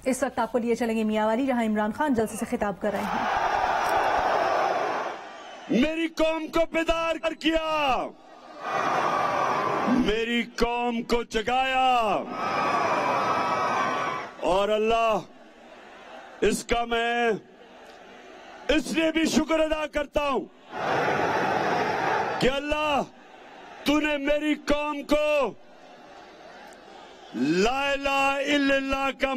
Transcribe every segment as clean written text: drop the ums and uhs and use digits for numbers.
اس وقت آپ کو لیے چلیں گے میاں والی، جہاں عمران خان جلسے سے خطاب کر رہے ہیں۔ میری قوم کو بیدار کر کیا، میری قوم کو جگایا، اور اللہ اس کا میں اس لیے بھی شکر ادا کرتا ہوں کہ اللہ تو نے میری قوم کو لا الہ الا اللہ کا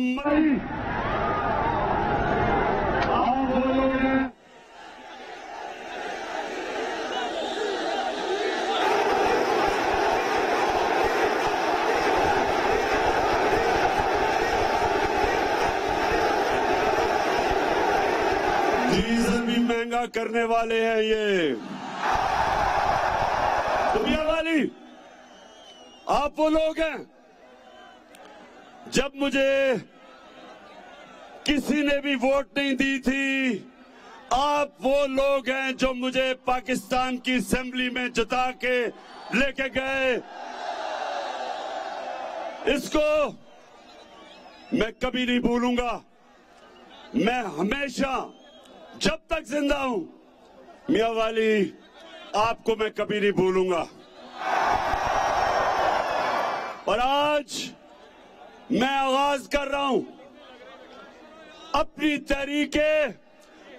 ڈیزل بھی مہنگا کرنے والے ہیں یہ دنیا والی۔ آپ وہ لوگ ہیں، جب مجھے کسی نے بھی ووٹ نہیں دی تھی، آپ وہ لوگ ہیں جو مجھے پاکستان کی اسمبلی میں جتا کے لے کے گئے۔ اس کو میں کبھی نہیں بھولوں گا، میں ہمیشہ جب تک زندہ ہوں میاں والی آپ کو میں کبھی نہیں بھولوں گا۔ اور آج میں آغاز کر رہا ہوں اپنی تحریک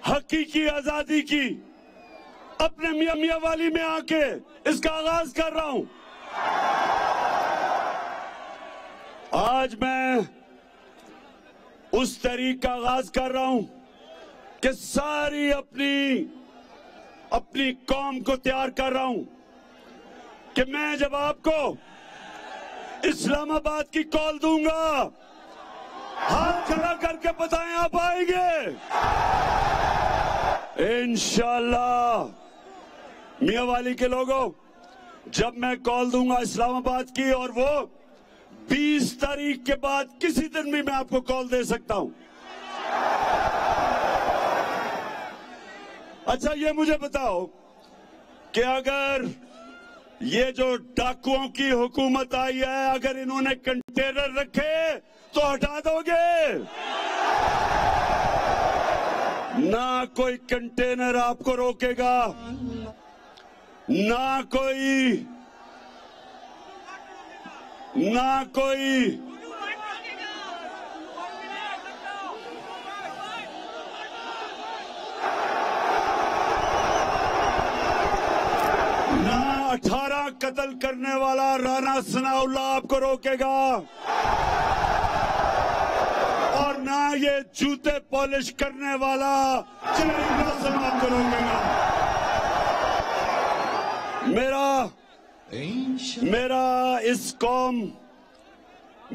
حقیقی آزادی کی، اپنے میاں والی میں آ کے اس کا آغاز کر رہا ہوں۔ آج میں اس تحریک کا آغاز کر رہا ہوں کہ ساری اپنی قوم کو تیار کر رہا ہوں کہ میں جب آپ کو اسلام آباد کی کال دوں گا، ہاتھ کھڑا کر کے بتائیں آپ آئیں گے انشاءاللہ۔ میاں والی کے لوگوں، جب میں کال دوں گا اسلام آباد کی، اور وہ 20 تاریخ کے بعد کسی دن بھی میں آپ کو کال دے سکتا ہوں۔ اچھا یہ مجھے بتاؤ کہ اگر یہ جو ڈاکوؤں کی حکومت آئی ہے، اگر انہوں نے کنٹینر رکھے تو ہٹا دو گے؟ نہ کوئی کنٹینر آپ کو روکے گا، نہ کوئی نہ 18 قتل کرنے والا رانا ثناء اللہ آپ کو روکے گا، اور نہ یہ جوتے پالش کرنے والا چیری بلاسم آپ کو روکے گا۔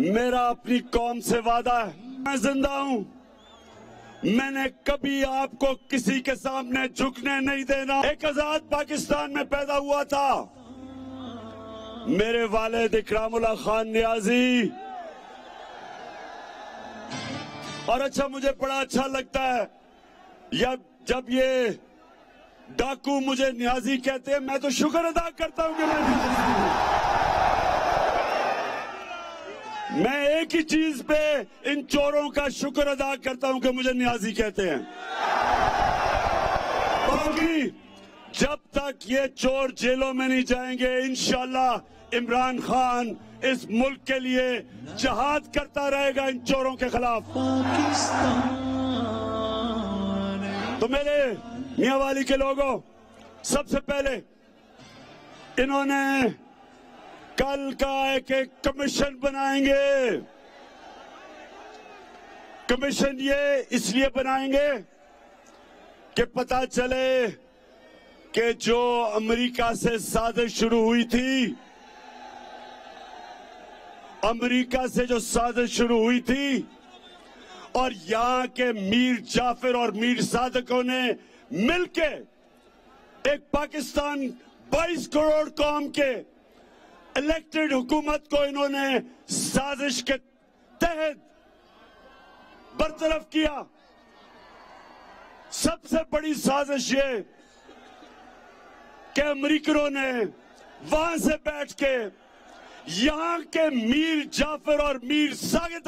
میرا اپنی قوم سے وعدہ ہے، میں زندہ ہوں، میں نے کبھی آپ کو کسی کے سامنے جھکنے نہیں دینا۔ ایک آزاد پاکستان میں پیدا ہوا تھا، میرے والد اکرام اللہ خان نیازی، اور اچھا مجھے بڑا اچھا لگتا ہے جب یہ ڈاکو مجھے نیازی کہتے ہیں، میں تو شکر ادا کرتا ہوں کہ میں ایک ہی چیز پہ ان چوروں کا شکر ادا کرتا ہوں کہ مجھے نیازی کہتے ہیں۔ باقی جب تک یہ چور جیلوں میں نہیں جائیں گے، انشاءاللہ عمران خان اس ملک کے لیے جہاد کرتا رہے گا ان چوروں کے خلاف۔ تو میرے میاں والی کے لوگوں، سب سے پہلے انہوں نے کل کا ایک کمیشن بنائیں گے۔ کمیشن یہ اس لیے بنائیں گے کہ پتہ چلے کہ جو امریکہ سے سازش شروع ہوئی تھی، امریکہ سے جو سازش شروع ہوئی تھی، اور یہاں کے میر جعفر اور میر صادقوں نے مل کے ایک پاکستان 22 کروڑ قوم کے الیکٹڈ حکومت کو انہوں نے سازش کے تحت برطرف کیا۔ سب سے بڑی سازش یہ کہ امریکنوں نے وہاں سے بیٹھ کے یہاں کے میر جعفر اور میر ساجد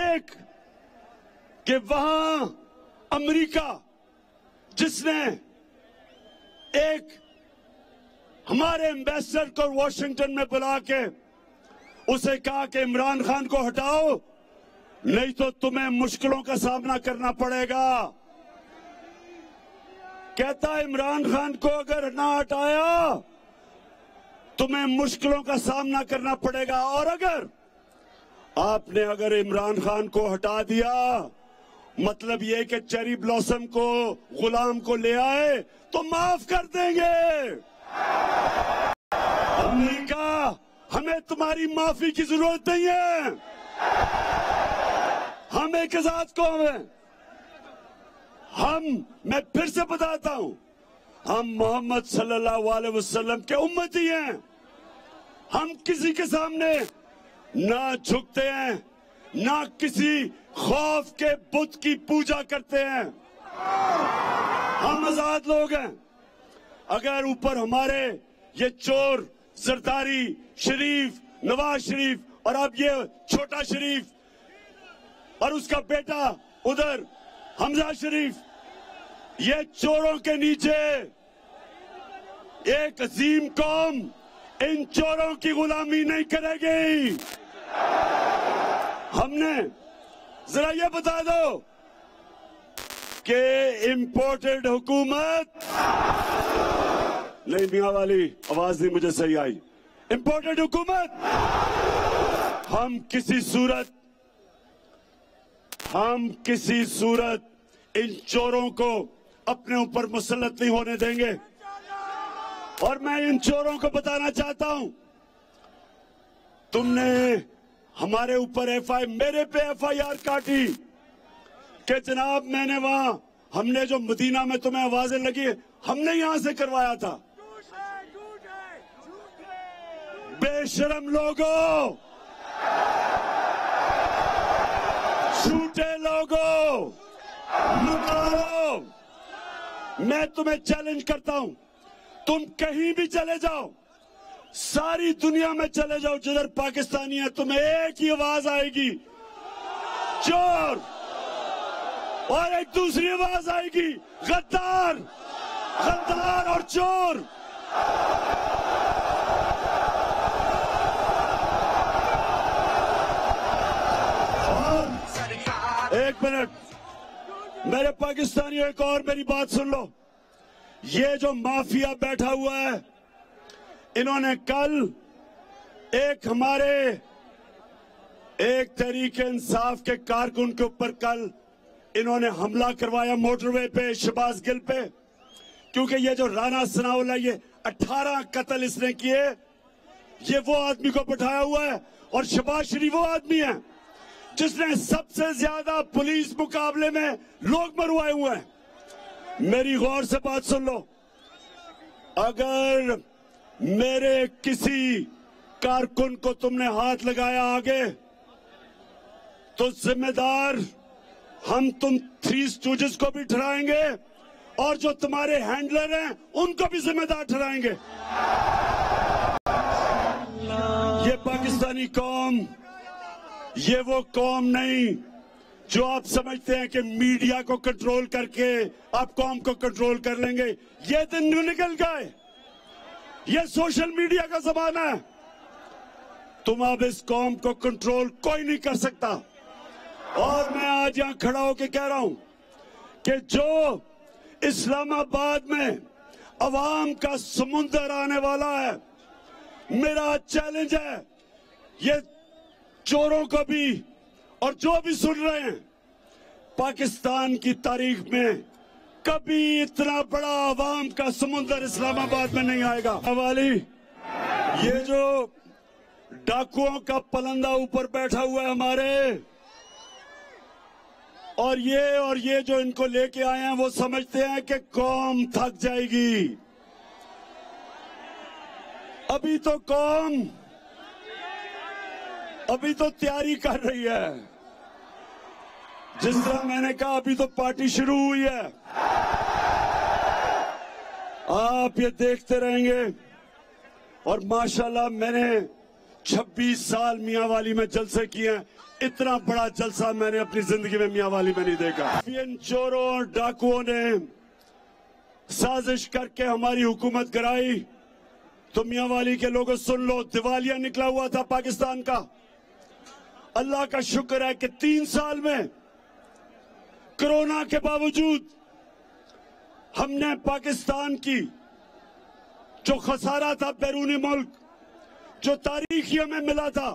ایک کہ وہاں امریکہ جس نے ایک ہمارے ایمبیسڈر کو واشنگٹن میں بلا کے اسے کہا کہ عمران خان کو ہٹاؤ نہیں تو تمہیں مشکلوں کا سامنا کرنا پڑے گا. کہتا عمران خان کو اگر نہ ہٹایا تمہیں مشکلوں کا سامنا کرنا پڑے گا, اور آپ نے اگر عمران خان کو ہٹا دیا مطلب یہ کہ چیری بلاسم کو غلام کو لے آئے تو معاف کر دیں گے. امریکہ ہمیں تمہاری معافی کی ضرورت نہیں ہے, ہم ایک ذات قوم ہیں. میں پھر سے بتاتا ہوں, ہم محمد صلی اللہ علیہ وسلم کے امتی ہیں. ہم کسی کے سامنے نہ جھکتے ہیں نہ کسی خوف کے بت کی پوجا کرتے ہیں. ہم آزاد لوگ ہیں. اگر اوپر ہمارے یہ چور زرداری شریف نواز شریف اور اب یہ چھوٹا شریف اور اس کا بیٹا ادھر حمزہ شریف, یہ چوروں کے نیچے ایک عظیم قوم ان چوروں کی غلامی نہیں کرے گی. ہم نے ذرا یہ بتا دو کہ امپورٹڈ حکومت نہیں, میاں والی آواز نہیں مجھے صحیح آئی. امپورٹڈ حکومت ہم کسی صورت ان چوروں کو اپنے اوپر مسلط نہیں ہونے دیں گے. اور میں ان چوروں کو بتانا چاہتا ہوں, تم نے ہمارے اوپر میرے پہ FIR کاٹی کہ جناب میں نے وہاں ہم نے جو مدینہ میں تمہیں آوازیں لگی ہم نے یہاں سے کروایا تھا. بے شرم لوگوں, جھوٹے لوگوں, مکارو, میں تمہیں چیلنج کرتا ہوں, تم کہیں بھی چلے جاؤ, ساری دنیا میں چلے جاؤ جدھر پاکستانی ہے, تمہیں ایک ہی آواز آئے گی, چور, اور ایک دوسری آواز آئے گی, غدار, غدار اور چور. ایک منٹ میرے پاکستانیوں, ایک اور میری بات سن لو. یہ جو مافیا بیٹھا ہوا ہے انہوں نے کل ایک ہمارے ایک تحریک انصاف کے کارکن کے اوپر کل انہوں نے حملہ کروایا موٹر وے پہ, شہباز گل پہ, کیونکہ یہ جو رانا ثناءاللہ یہ 18 قتل اس نے کیے, یہ وہ آدمی کو بٹھایا ہوا ہے, اور شہباز شریف وہ آدمی ہے جس نے سب سے زیادہ پولیس مقابلے میں لوگ مروائے ہوئے ہیں. میری غور سے بات سن لو, اگر میرے کسی کارکن کو تم نے ہاتھ لگایا آگے تو ذمہ دار ہم تم 3 اسٹوجز کو بھی ٹھہرائیں گے, اور جو تمہارے ہینڈلر ہیں ان کو بھی ذمہ دار ٹھہرائیں گے. یہ پاکستانی قوم یہ وہ قوم نہیں جو آپ سمجھتے ہیں کہ میڈیا کو کنٹرول کر کے آپ قوم کو کنٹرول کر لیں گے. یہ دن نکل گئے, یہ سوشل میڈیا کا زمانہ ہے. تم اب اس قوم کو کنٹرول کوئی نہیں کر سکتا. اور میں آج یہاں کھڑا ہو کے کہہ رہا ہوں کہ جو اسلام آباد میں عوام کا سمندر آنے والا ہے, میرا چیلنج ہے یہ چوروں کو بھی اور جو بھی سن رہے ہیں, پاکستان کی تاریخ میں کبھی اتنا بڑا عوام کا سمندر اسلام آباد میں نہیں آئے گا. والی یہ جو ڈاکوؤں کا پلندہ اوپر بیٹھا ہوا ہے ہمارے, اور یہ جو ان کو لے کے آئے ہیں وہ سمجھتے ہیں کہ قوم تھک جائے گی. ابھی تو قوم تیاری کر رہی ہے. جس طرح میں نے کہا ابھی تو پارٹی شروع ہوئی ہے. آپ یہ دیکھتے رہیں گے, اور ماشاءاللہ میں نے 26 سال میاں والی میں جلسے کیے ہیں، اتنا بڑا جلسہ میں نے اپنی زندگی میں میاں والی میں نہیں دیکھا۔ ان چوروں اور ڈاکوؤں نے سازش کر کے ہماری حکومت کرائی تو میاں والی کے لوگوں سن لو، دیوالیہ نکلا ہوا تھا پاکستان کا۔ اللہ کا شکر ہے کہ 3 سال میں کرونا کے باوجود ہم نے پاکستان کی جو خسارہ تھا بیرونی ملک، جو تاریخی ہمیں ملا تھا،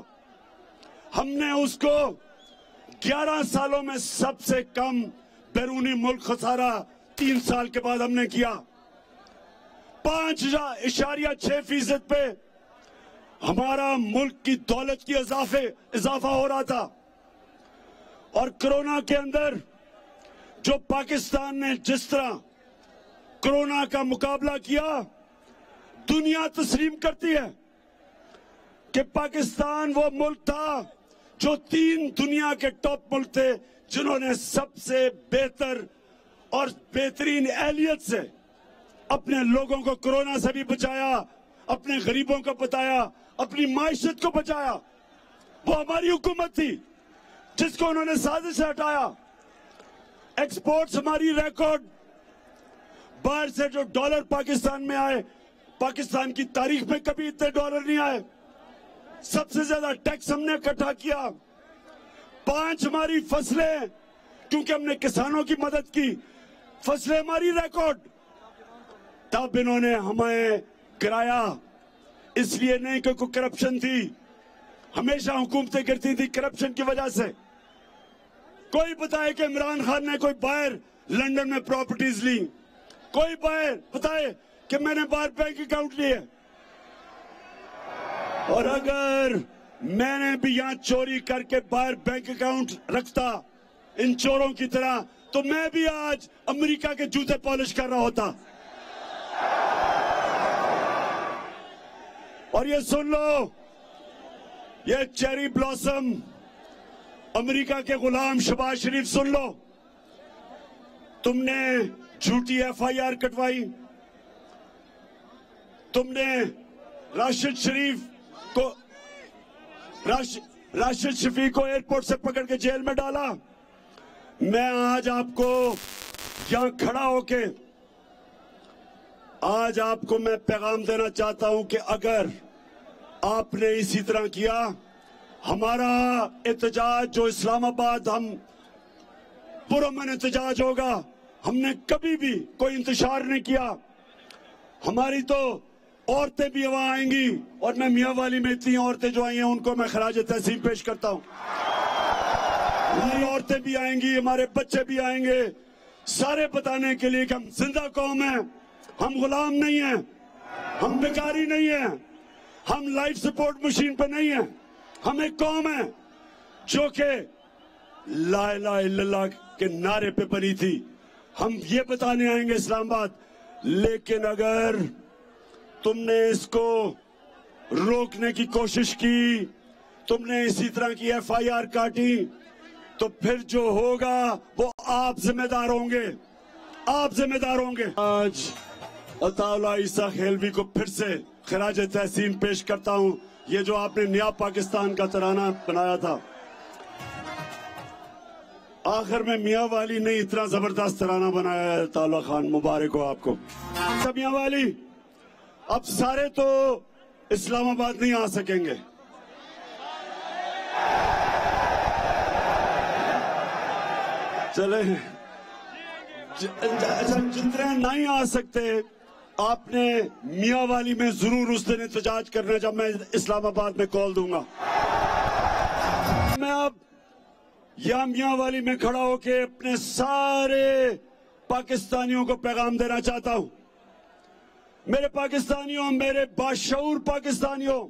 ہم نے اس کو 11 سالوں میں سب سے کم بیرونی ملک خسارہ 3 سال کے بعد ہم نے کیا۔ 5.6% پہ ہمارا ملک کی دولت کی اضافہ ہو رہا تھا، اور کرونا کے اندر جو پاکستان نے جس طرح کرونا کا مقابلہ کیا، دنیا تسلیم کرتی ہے کہ پاکستان وہ ملک تھا جو 3 دنیا کے ٹاپ ملک تھے جنہوں نے سب سے بہتر اور بہترین اہلیت سے اپنے لوگوں کو کرونا سے بھی بچایا، اپنے غریبوں کو بچایا، اپنی معیشت کو بچایا۔ وہ ہماری حکومت تھی جس کو انہوں نے سازش سے ہٹایا۔ ایکسپورٹس ہماری ریکارڈ، باہر سے جو ڈالر پاکستان میں آئے، پاکستان کی تاریخ میں کبھی اتنے ڈالر نہیں آئے۔ سب سے زیادہ ٹیکس ہم نے اکٹھا کیا۔ 5 ہماری فصلیں، کیونکہ ہم نے کسانوں کی مدد کی، فصلیں ہماری ریکارڈ۔ تب انہوں نے ہمیں گرایا، اس لیے نہیں کہ کوئی کرپشن تھی، ہمیشہ حکومتیں کرتی تھی کرپشن کی وجہ سے۔ کوئی بتائے کہ عمران خان نے کوئی باہر لنڈن میں پراپرٹیز لی، کوئی باہر بتائے کہ میں نے باہر بینک اکاؤنٹ لیے۔ اور اگر میں نے بھی یہاں چوری کر کے باہر بینک اکاؤنٹ رکھتا ان چوروں کی طرح، تو میں بھی آج امریکہ کے جوتے پالش کر رہا ہوتا۔ اور یہ سن لو، یہ چیری بلاسم امریکہ کے غلام شہباز شریف، سن لو، تم نے جھوٹی FIR کٹوائی، تم نے راشد شفیق کو ایئرپورٹ سے پکڑ کے جیل میں ڈالا۔ میں آج آپ کو یہاں کھڑا ہو کے آج آپ کو میں پیغام دینا چاہتا ہوں کہ اگر آپ نے اسی طرح کیا، ہمارا احتجاج جو اسلام آباد ہم پرامن احتجاج ہوگا، ہم نے کبھی بھی کوئی انتشار نہیں کیا۔ ہماری تو عورتیں بھی وہاں آئیں گی، اور میں میاں والی میں اتنی عورتیں جو آئی ہیں ان کو میں خراج تحسین پیش کرتا ہوں۔ ہماری عورتیں بھی آئیں گی، ہمارے بچے بھی آئیں گے، سارے بتانے کے لیے کہ ہم زندہ قوم ہیں، ہم غلام نہیں ہیں، ہم بیکاری نہیں ہیں، ہم لائف سپورٹ مشین پہ نہیں ہیں، ہم ایک قوم ہے جو کہ لا الہ الا اللہ کے نعرے پہ بنی تھی۔ ہم یہ بتانے آئیں گے اسلام آباد، لیکن اگر تم نے اس کو روکنے کی کوشش کی، تم نے اسی طرح کی FIR کاٹی، تو پھر جو ہوگا وہ آپ ذمہ دار ہوں گے، آپ ذمہ دار ہوں گے۔ آج عطا اللہ عیسیٰ خیلوی کو پھر سے خراج تحسین پیش کرتا ہوں، یہ جو آپ نے نیا پاکستان کا ترانہ بنایا تھا، آخر میں میاں والی نے اتنا زبردست ترانہ بنایا ہے، عطا اللہ خان مبارک ہو آپ کو۔ میاں والی اب سارے تو اسلام آباد نہیں آ سکیں گے، چلیں جتنے نہیں آ سکتے، آپ نے میاں والی میں ضرور اس دن احتجاج کرنا جب میں اسلام آباد میں کال دوں گا۔ میں اب یہاں میاں والی میں کھڑا ہو کے اپنے سارے پاکستانیوں کو پیغام دینا چاہتا ہوں۔ میرے پاکستانیوں، میرے باشعور پاکستانیوں،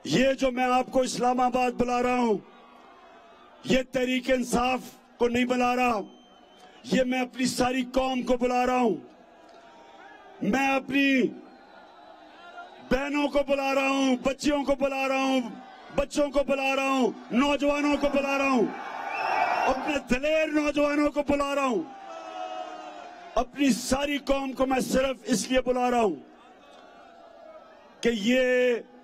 یہ جو میں آپ کو اسلام آباد بلا رہا ہوں، یہ تحریک انصاف کو نہیں بلا رہا، یہ میں اپنی ساری قوم کو بلا رہا ہوں، میں اپنی بہنوں کو بلا رہا ہوں، بچیوں کو بلا رہا ہوں، بچوں کو بلا رہا ہوں، نوجوانوں کو بلا رہا ہوں، اپنے دلیر نوجوانوں کو بلا رہا ہوں، اپنی ساری قوم کو میں صرف اس لیے بلا رہا ہوں کہ یہ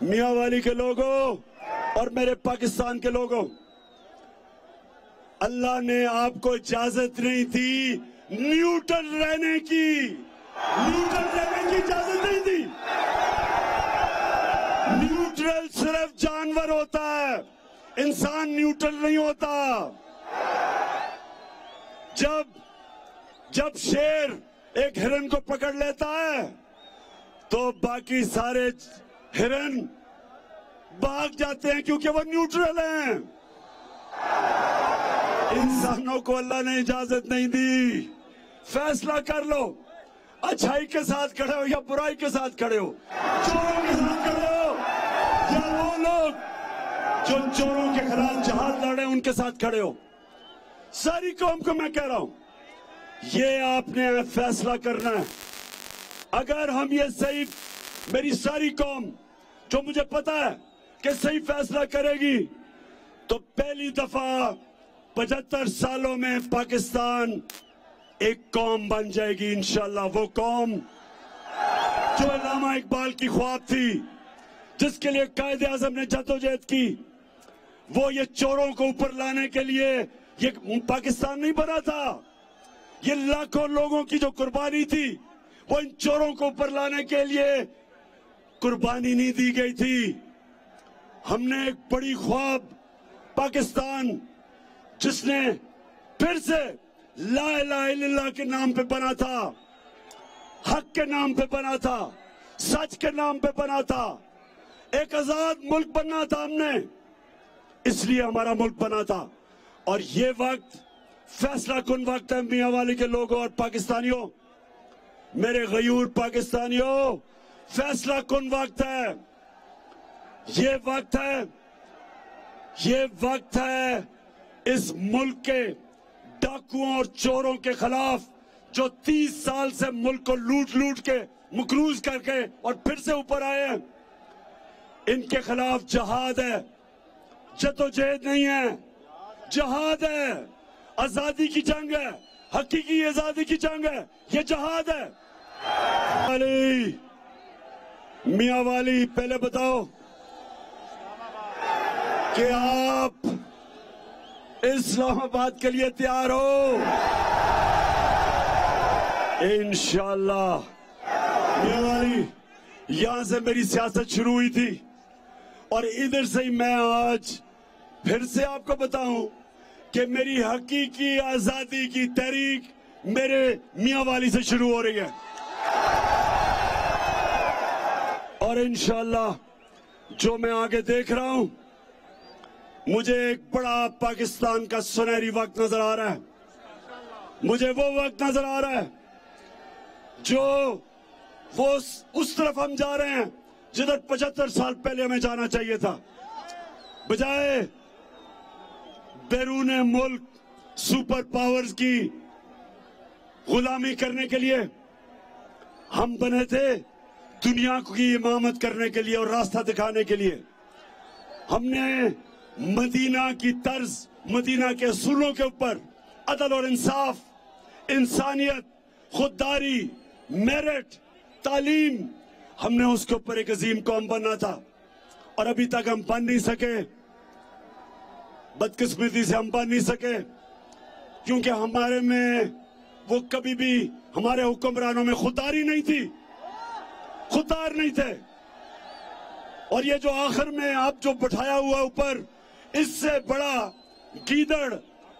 میاں والی کے لوگوں اور میرے پاکستان کے لوگوں، اللہ نے آپ کو اجازت نہیں دی نیوٹرل رہنے کی، نیوٹرل رہنے کی اجازت نہیں دی۔ نیوٹرل صرف جانور ہوتا ہے، انسان نیوٹرل نہیں ہوتا۔ جب شیر ایک ہرن کو پکڑ لیتا ہے تو باقی سارے ہرن بھاگ جاتے ہیں کیونکہ وہ نیوٹرل ہیں۔ انسانوں کو اللہ نے اجازت نہیں دی۔ فیصلہ کر لو، اچھائی کے ساتھ کھڑے ہو یا برائی کے ساتھ کھڑے ہو، چوروں کے ساتھ کھڑے ہو یا وہ لوگ جو چوروں کے خلاف جہاد لڑے ان کے ساتھ کھڑے ہو۔ ساری قوم کو میں کہہ رہا ہوں، یہ آپ نے فیصلہ کرنا ہے۔ اگر ہم یہ صحیح، میری ساری قوم جو مجھے پتا ہے کہ صحیح فیصلہ کرے گی تو پہلی دفعہ 75 سالوں میں پاکستان ایک قوم بن جائے گی انشاءاللہ۔ وہ قوم جو علامہ اقبال کی خواب تھی، جس کے لیے قائد اعظم نے جدوجہد کی، وہ یہ چوروں کو اوپر لانے کے لیے یہ پاکستان نہیں بنا تھا۔ یہ لاکھوں لوگوں کی جو قربانی تھی وہ ان چوروں کو اوپر لانے کے لیے قربانی نہیں دی گئی تھی۔ ہم نے ایک بڑی خواب پاکستان جس نے پھر سے لا الہ الا اللہ کے نام پہ بنا تھا، حق کے نام پہ بنا تھا، سچ کے نام پہ بنا تھا، ایک آزاد ملک بننا تھا ہم نے، اس لیے ہمارا ملک بنا تھا۔ اور یہ وقت فیصلہ کن وقت ہے میاں والی کے لوگوں اور پاکستانیوں، میرے غیور پاکستانیوں، فیصلہ کن وقت ہے۔ یہ وقت ہے اس ملک کے ڈاکوؤں اور چوروں کے خلاف جو 30 سال سے ملک کو لوٹ کے مقروض کر کے اور پھر سے اوپر آئے ہیں۔ ان کے خلاف جہاد ہے، جدوجہد نہیں ہے، جہاد ہے، آزادی کی جنگ ہے، حقیقی آزادی کی جنگ ہے، یہ جہاد ہے۔ میاں والی پہلے بتاؤ کہ آپ اسلام آباد کے لیے تیار ہو؟ انشاءاللہ۔ میاں والی، یہاں سے میری سیاست شروع ہوئی تھی اور ادھر سے ہی میں آج پھر سے آپ کو بتاؤں کہ میری حقیقی آزادی کی تحریک میرے میاں والی سے شروع ہو رہی ہے، اور انشاءاللہ جو میں آگے دیکھ رہا ہوں، مجھے ایک بڑا پاکستان کا سنہری وقت نظر آ رہا ہے۔ مجھے وہ وقت نظر آ رہا ہے جو وہ اس طرف ہم جا رہے ہیں جدھر 75 سال پہلے ہمیں جانا چاہیے تھا۔ بجائے بیرون ملک سپر پاورز کی غلامی کرنے کے لیے، ہم بنے تھے دنیا کی امامت کرنے کے لیے اور راستہ دکھانے کے لیے۔ ہم نے مدینہ کی طرز، مدینہ کے اصولوں کے اوپر عدل اور انصاف، انسانیت، خودداری، میرٹ، تعلیم، ہم نے اس کے اوپر ایک عظیم قوم بننا تھا، اور ابھی تک ہم بن نہیں سکے۔ بدقسمتی سے ہم بن نہیں سکے کیونکہ ہمارے میں وہ کبھی بھی، ہمارے حکمرانوں میں خودداری نہیں تھی، خوددار نہیں تھے۔ اور یہ جو آخر میں آپ جو بٹھایا ہوا اوپر، اس سے بڑا گیدڑ،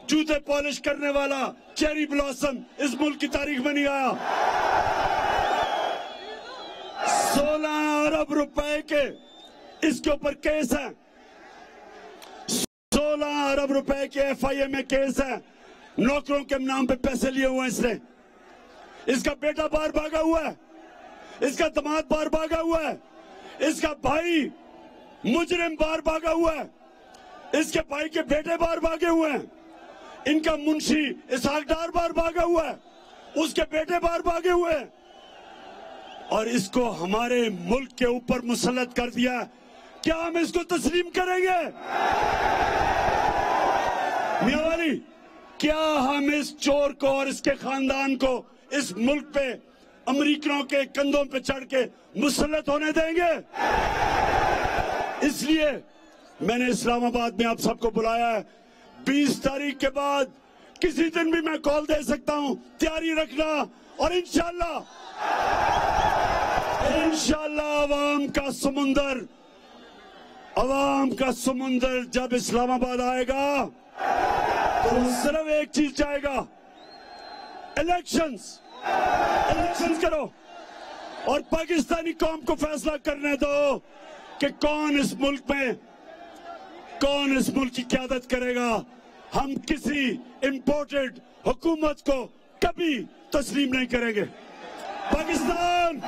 جوتے پالش کرنے والا، چیری بلاسم اس ملک کی تاریخ میں نہیں آیا۔ 16 ارب روپے کے اس کے اوپر کیس ہیں، 16 ارب روپے کے ایف آئی اے میں کیس ہیں، نوکروں کے نام پہ پیسے لیے ہوئے ہیں اس نے۔ اس کا بیٹا باہر بھاگا ہوا ہے، اس کا داماد باہر بھاگا ہوا ہے، اس کا بھائی مجرم باہر بھاگا ہوا ہے، اس کے بھائی کے بیٹے باہر بھاگے ہوئے ہیں، ان کا منشی اسحاق ڈار باہر بھاگا ہوا ہے، اس کے بیٹے باہر بھاگے ہوئے ہیں، اور اس کو ہمارے ملک کے اوپر مسلط کر دیا۔ کیا ہم اس کو تسلیم کریں گے؟ میاں والی، کیا ہم اس چور کو اور اس کے خاندان کو اس ملک پہ امریکنوں کے کندھوں پہ چڑھ کے مسلط ہونے دیں گے؟ اس لیے میں نے اسلام آباد میں آپ سب کو بلایا ہے. 20 تاریخ کے بعد کسی دن بھی میں کال دے سکتا ہوں, تیاری رکھنا. اور انشاءاللہ عوام کا سمندر جب اسلام آباد آئے گا تو صرف ایک چیز چاہے گا, الیکشنز کرو اور پاکستانی قوم کو فیصلہ کرنے دو کہ کون اس ملک کی قیادت کرے گا. ہم کسی امپورٹڈ حکومت کو کبھی تسلیم نہیں کریں گے. پاکستان